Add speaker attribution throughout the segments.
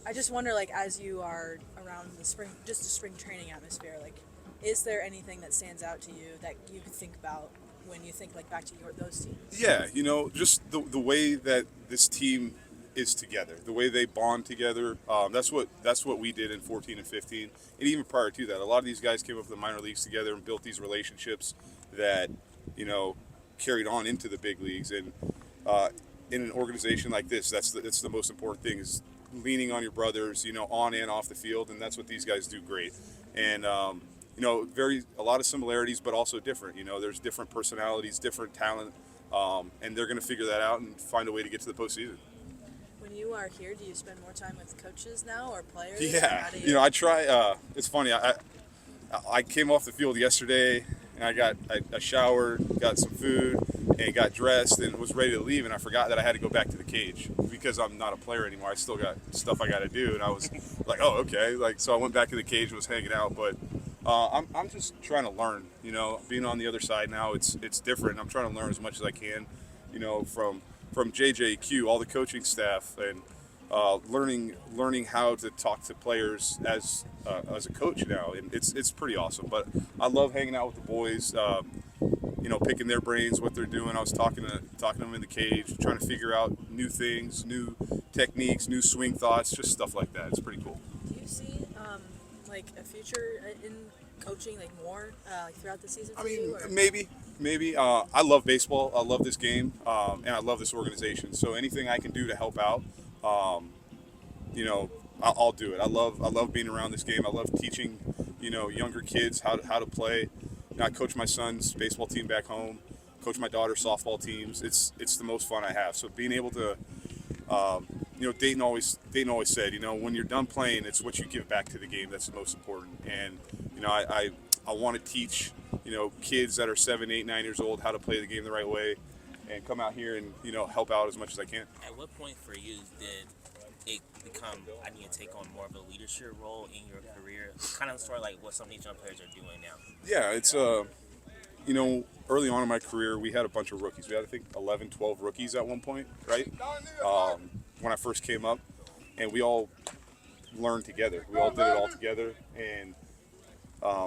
Speaker 1: I just wonder, like, as you are around the spring, just a spring training atmosphere, like, is there anything that stands out to you that you could think about when you think, like, back to those teams?
Speaker 2: Yeah, just the way that this team is together, the way they bond together. That's what we did in 14 and 15, and even prior to that, a lot of these guys came up the minor leagues together and built these relationships that you know carried on into the big leagues. And in an organization like this, that's the most important thing is leaning on your brothers, on and off the field, and that's what these guys do great. And a lot of similarities, but also different. There's different personalities, different talent, and they're going to figure that out and find a way to get to the postseason.
Speaker 1: When you are here, do you spend more time with coaches now or players? Or
Speaker 2: Yeah,
Speaker 1: how do you?
Speaker 2: I try. It's funny. I came off the field yesterday, and I showered, got some food, and got dressed, and was ready to leave, and I forgot that I had to go back to the cage because I'm not a player anymore. I still got stuff I got to do, and I was like, oh, okay. So I went back to the cage and was hanging out, but I'm just trying to learn. Being on the other side now, it's different. I'm trying to learn as much as I can. From JJQ, all the coaching staff, and learning how to talk to players as a coach now, and it's pretty awesome. But I love hanging out with the boys. Picking their brains, what they're doing. I was talking to them in the cage, trying to figure out new things, new techniques, new swing thoughts, just stuff like that. It's pretty cool.
Speaker 1: Do you see, like, a future in coaching, like, more like throughout the season
Speaker 2: I
Speaker 1: for you?
Speaker 2: mean,
Speaker 1: Or
Speaker 2: maybe. I love baseball. I love this game, and I love this organization. So anything I can do to help out, um, I'll do it. I love being around this game. I love teaching, younger kids how to play. I coach my son's baseball team back home. Coach my daughter's softball teams. It's the most fun I have. So being able to, Dayton always said, when you're done playing, it's what you give back to the game that's the most important. And I want to teach kids that are 7, 8, 9 years old how to play the game the right way, and come out here and help out as much as I can.
Speaker 3: At what point for you did it become, I need to take on more of a leadership role in your career? Kind of sort of like what some of these young players are doing now.
Speaker 2: Yeah, it's early on in my career, we had a bunch of rookies. We had, I think, 11, 12 rookies at one point, right? When I first came up, and we all learned together. We all did it all together, and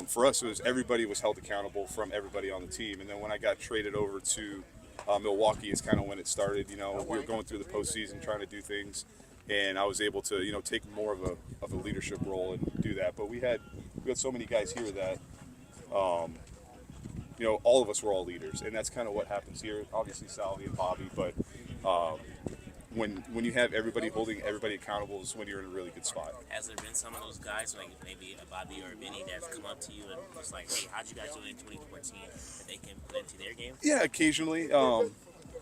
Speaker 2: for us, it was everybody was held accountable from everybody on the team. And then when I got traded over to Milwaukee, is kind of when it started. We were going through the postseason, trying to do things, and I was able to, take more of a leadership role and do that. But we had so many guys here that, all of us were all leaders, and that's kind of what happens here. Obviously, Salvi and Bobby, but when you have everybody holding everybody accountable is when you're in a really good spot.
Speaker 3: Has there been some of those guys, like maybe a Bobby or a Vinny, that's come up to you and was like, hey, how'd you guys do it in 2014 that they can put into their game?
Speaker 2: Yeah, occasionally.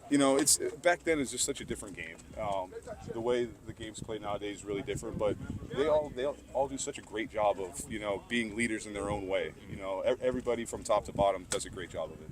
Speaker 2: It's back then it's just such a different game. The way the game's played nowadays is really different, but they all do such a great job of being leaders in their own way. Everybody from top to bottom does a great job of it.